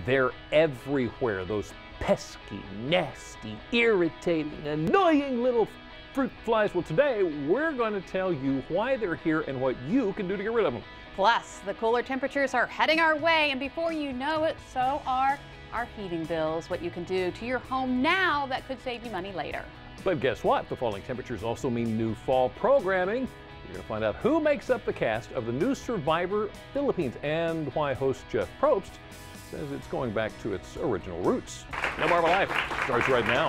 They're everywhere, those pesky, nasty, irritating, annoying little fruit flies. Well, today we're going to tell you why they're here and what you can do to get rid of them. Plus, the cooler temperatures are heading our way, and before you know it, so are our heating bills. What you can do to your home now that could save you money later. But guess what? The falling temperatures also mean new fall programming. You're going to find out who makes up the cast of the new Survivor Philippines and why host Jeff Probst says it's going back to its original roots. Delmarva Life starts right now.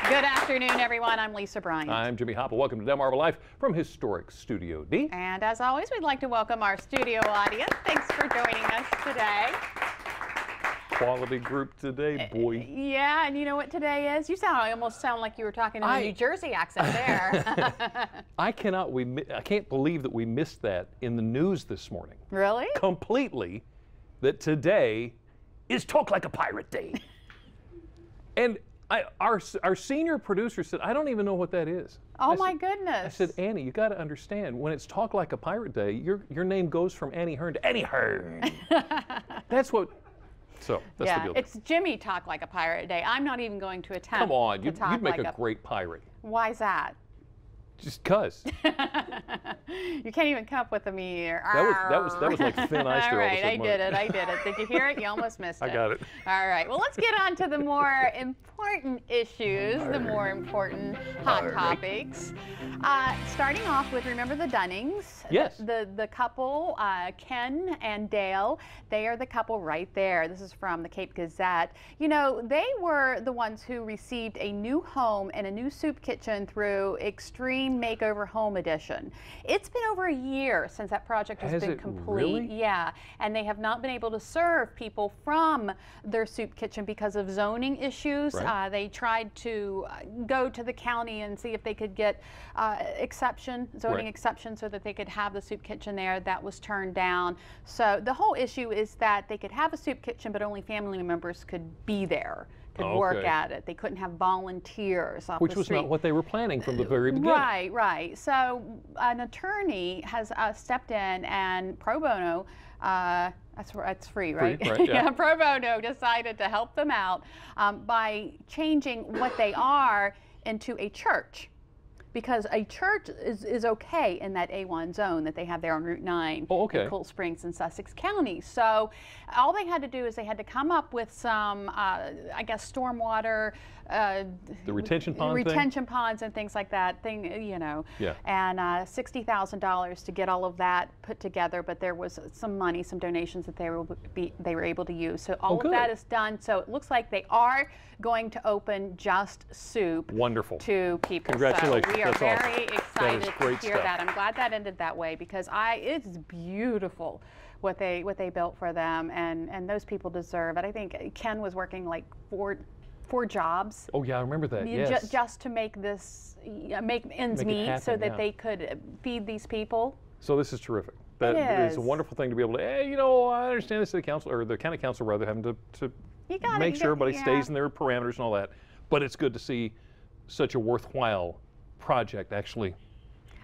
Good afternoon, everyone. I'm Lisa Bryant. I'm Jimmy Hopple. Welcome to Delmarva Life from historic Studio D. And as always, we'd like to welcome our studio audience. Thanks for joining us today. Quality group today, boy. Yeah, and you know what today is? You almost sound like you were talking in a New Jersey accent there. I can't believe that we missed that in the news this morning. Really? Completely. That today is Talk Like a Pirate Day. And our senior producer said, I don't even know what that is. Oh, my goodness. I said, Annie, you got to understand, when it's Talk Like a Pirate Day, your name goes from Annie Hearn to Annie Hearn. That's what. So that's the deal. It's Jimmy Talk Like a Pirate Day. I'm not even going to attempt. Come on, you'd make like a great pirate. Why's that? Just cuz. You can't even come up with a me. That was like thin ice there. All right, I did it. Did you hear it? You almost missed it. I got it. All right, well, let's get on to the more important issues, the more important hot topics. Starting off with, remember the Dunnings? Yes. The couple, Ken and Dale, they are the couple right there. This is from the Cape Gazette. You know, they were the ones who received a new home and a new soup kitchen through Extreme Makeover Home Edition. It's been over a year since that project has been complete. Really? Yeah, and they have not been able to serve people from their soup kitchen because of zoning issues. Right. They tried to go to the county and see if they could get zoning exception so that they could have the soup kitchen there. That was turned down. So the whole issue is that they could have a soup kitchen, but only family members could be there, could work at it. They couldn't have volunteers off Which the was street. not what they were planning from the very beginning. Right. So an attorney has stepped in and pro bono, that's free, right? Free, right, yeah. Pro bono decided to help them out by changing what they are into a church. Because a church is okay in that A1 zone that they have there on Route 9 in Cool Springs in Sussex County. So all they had to do is they had to come up with some, I guess, stormwater, the retention ponds and things like that. Yeah. And $60,000 to get all of that put together. But there was some money, some donations that they were able to use. So all of that is done. So it looks like they are going to open Just Soup. Wonderful. To people. Congratulations. So we are very excited to hear stuff. that. I'm glad that ended that way because it's beautiful what they built for them, and those people deserve it. I think Ken was working like four jobs. Oh yeah, I remember that. Yes. Just to make ends meet happen, so that they could feed these people. So this is terrific. That is a wonderful thing to be able to. Hey, I understand the city council or the county council rather having to make sure everybody stays in their parameters and all that. But it's good to see such a worthwhile project actually.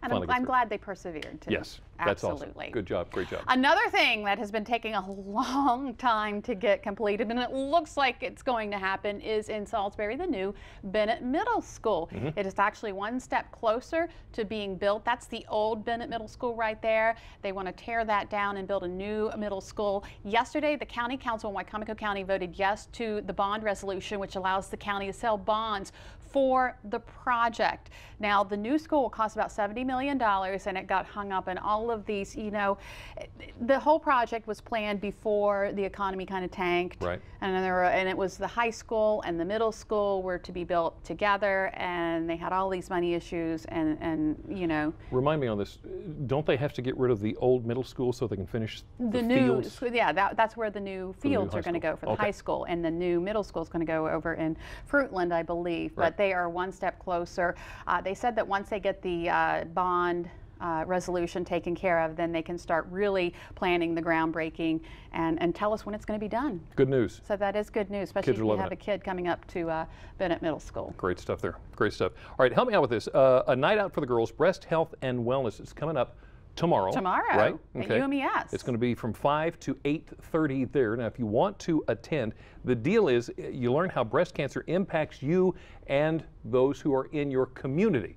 And I'm glad they persevered too. Yes, that's absolutely awesome. Good job, great job. Another thing that has been taking a long time to get completed, and it looks like it's going to happen, is in Salisbury, the new Bennett Middle School. It is actually one step closer to being built. That's the old Bennett Middle School right there. They want to tear that down and build a new middle school. Yesterday, the County Council in Wicomico County voted yes to the bond resolution, which allows the county to sell bonds for the project. Now, the new school will cost about $70 million, and it got hung up in all of these, the whole project was planned before the economy kind of tanked. Right. And it was the high school and the middle school were to be built together, and they had all these money issues and. Remind me on this, don't they have to get rid of the old middle school so they can finish the new fields? Yeah, that's where the new fields are going to go for the high school, and the new middle school is going to go over in Fruitland, I believe. Right. But they are one step closer. They said that once they get the bond resolution taken care of, then they can start really planning the groundbreaking and tell us when it's going to be done. Good news. So that is good news, especially if you have a kid coming up to Bennett Middle School. Great stuff there. Great stuff. All right, help me out with this. A night out for the girls, breast health and wellness is coming up tomorrow. Tomorrow, right? at UMES. It's going to be from 5 to 8:30 there. Now, if you want to attend, the deal is you learn how breast cancer impacts you and those who are in your community.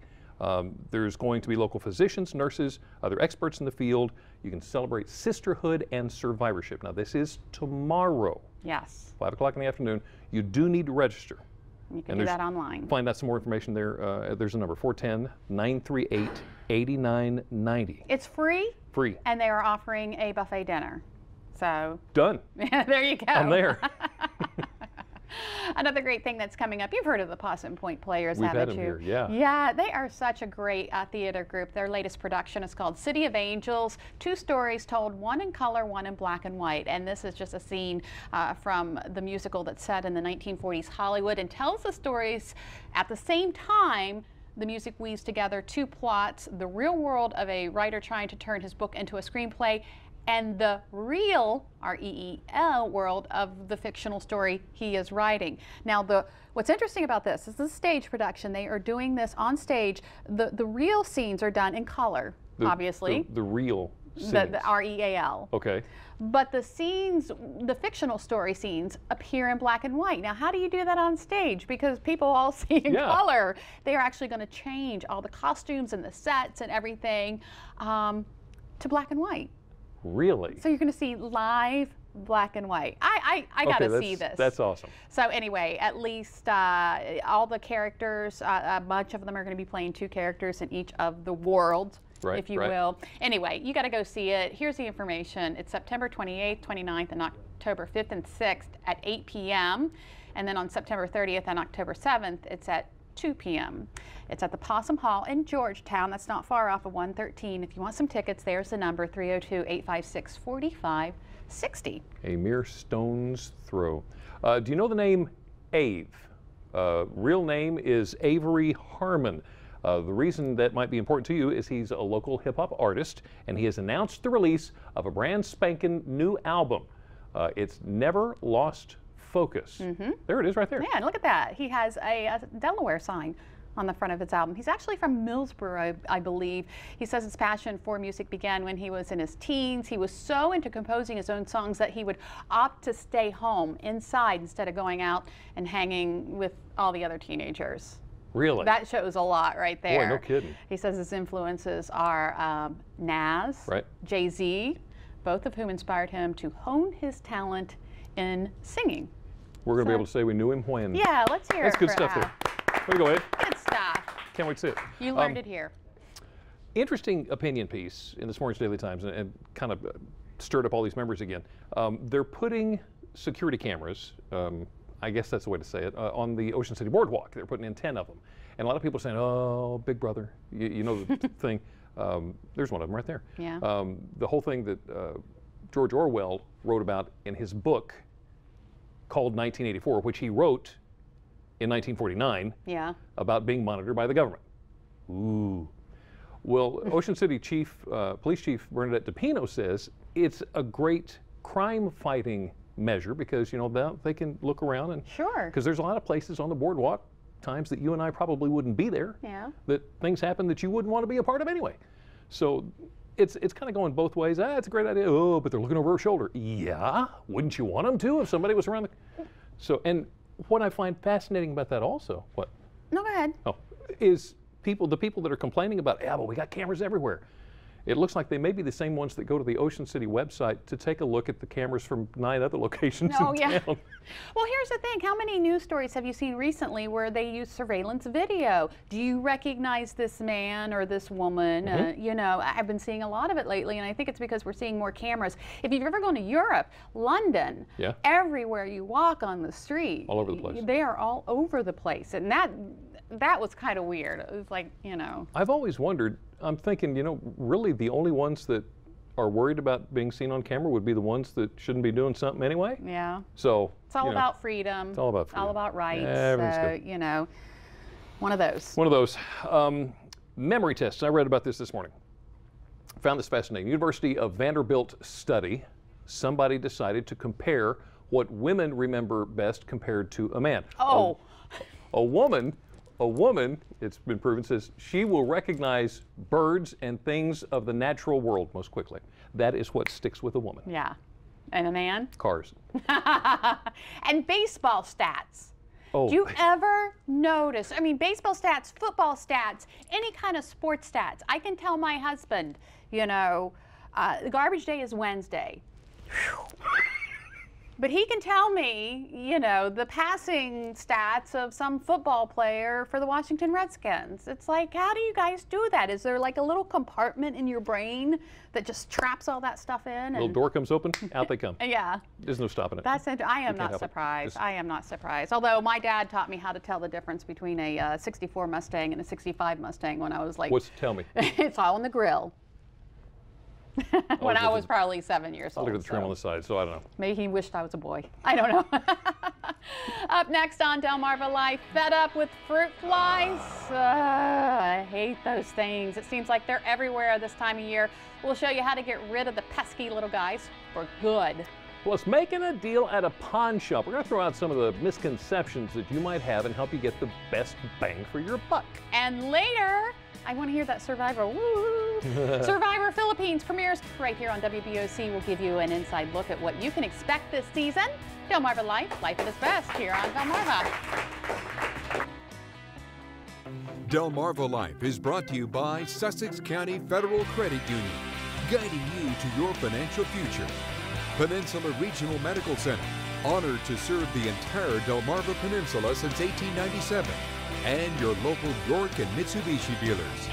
There's going to be local physicians, nurses, other experts in the field. You can celebrate sisterhood and survivorship. Now, this is tomorrow. Yes. 5 o'clock in the afternoon. You do need to register. You can do that online. Find out some more information there. There's a number, 410-938-8990. It's free. Free. And they are offering a buffet dinner. So. Done. There you go. I'm there. Another great thing that's coming up, you've heard of the Possum Point Players, We've haven't had them you? here, yeah. Yeah, they are such a great theater group. Their latest production is called City of Angels. 2 stories told, one in color, one in black and white. And this is just a scene from the musical that's set in the 1940s Hollywood and tells the stories at the same time. The music weaves together 2 plots, the real world of a writer trying to turn his book into a screenplay, and the real, R-E-E-L, world of the fictional story he is writing. Now, what's interesting about this is the stage production. They are doing this on stage. The real scenes are done in color, obviously. The real scenes. The R-E-A-L. Okay. But the scenes, the fictional story scenes, appear in black and white. Now, how do you do that on stage? Because people all see in color. They are actually going to change all the costumes and the sets and everything to black and white. Really? So you're going to see live black and white. I got to see this. That's awesome. So anyway, at least all the characters, a bunch of them are going to be playing 2 characters in each of the worlds, if you will. Anyway, you got to go see it. Here's the information. It's September 28th, 29th, and October 5th and 6th at 8 p.m. And then on September 30th and October 7th, it's at 2 p.m. It's at the Possum Hall in Georgetown. That's not far off of 113. If you want some tickets, there's the number, 302-856-4560. A mere stone's throw. Do you know the name Ave? Real name is Avery Harmon. The reason that might be important to you is he's a local hip-hop artist, and he has announced the release of a brand spanking new album. It's Never Lost Focus. There it is right there. Yeah, and look at that. He has a Delaware sign on the front of his album. He's actually from Millsboro, I believe. He says his passion for music began when he was in his teens. He was so into composing his own songs that he would opt to stay home inside instead of going out and hanging with all the other teenagers. Really? That shows a lot right there. Boy, no kidding. He says his influences are Nas, Jay-Z, both of whom inspired him to hone his talent in singing. We're going to be able to say we knew him when. Yeah, let's hear That's it. good stuff there. Way to go, Ed. Good stuff. Can't wait to see it. You learned it here. Interesting opinion piece in this morning's Daily Times, and kind of stirred up all these members again. They're putting security cameras, I guess that's the way to say it, on the Ocean City Boardwalk. They're putting in 10 of them. And a lot of people are saying, oh, Big Brother, you know the thing. There's one of them right there. Yeah. The whole thing that George Orwell wrote about in his book called 1984, which he wrote in 1949 about being monitored by the government. Ooh. Well, Ocean City Police Chief Bernadette DePino says it's a great crime-fighting measure because, you know, they can look around and because there's a lot of places on the boardwalk, times that you and I probably wouldn't be there, that things happen that you wouldn't want to be a part of anyway. So it's kind of going both ways. It's a great idea. Oh, but they're looking over her shoulder. Yeah, wouldn't you want them to if somebody was around the... So, and what I find fascinating about that also, No, go ahead. Oh, is the people that are complaining about, but we got cameras everywhere. It looks like they may be the same ones that go to the Ocean City website to take a look at the cameras from 9 other locations in town. Well, here's the thing. How many news stories have you seen recently where they use surveillance video? Do you recognize this man or this woman? You know, I've been seeing a lot of it lately, and I think it's because we're seeing more cameras. If you've ever gone to Europe, London, everywhere you walk on the street, all over the place. They are all over the place, and that was kind of weird. It was like, you know. I've always wondered, I'm thinking, you know, really the only ones that are worried about being seen on camera would be the ones that shouldn't be doing something anyway. Yeah. So it's all about freedom. It's all about freedom. All about rights. Everything's good. You know, one of those. One of those. Memory tests. I read about this morning. Found this fascinating. University of Vanderbilt study. Somebody decided to compare what women remember best compared to a man. Oh. A woman A woman, it's been proven, says she will recognize birds and things of the natural world most quickly. That is what sticks with a woman. Yeah. And a man? Cars. And baseball stats. Oh. Do you ever notice, I mean, baseball stats, football stats, any kind of sports stats. I can tell my husband, you know, the garbage day is Wednesday. But he can tell me, you know, the passing stats of some football player for the Washington Redskins. It's like, how do you guys do that? Is there like a little compartment in your brain that just traps all that stuff in? Little door comes open, out they come. Yeah. There's no stopping it. That's it. I am not surprised. I am not surprised. Although my dad taught me how to tell the difference between a 64 Mustang and a 65 Mustang when I was like... Tell me. It's all in the grill. When I was probably 7 years old. Look at the trim on the side, so I don't know. Maybe he wished I was a boy. I don't know. Up next on Delmarva Life, fed up with fruit flies? I hate those things. It seems like they're everywhere this time of year. We'll show you how to get rid of the pesky little guys for good. Plus, making a deal at a pawn shop. We're going to throw out some of the misconceptions that you might have and help you get the best bang for your buck. And later, I want to hear that Survivor. Woo! Survivor Philippines premieres right here on WBOC. We'll give you an inside look at what you can expect this season. Delmarva Life, life at its best here on Delmarva. Delmarva Life is brought to you by Sussex County Federal Credit Union, guiding you to your financial future. Peninsula Regional Medical Center, honored to serve the entire Delmarva Peninsula since 1897. And your local York and Mitsubishi dealers.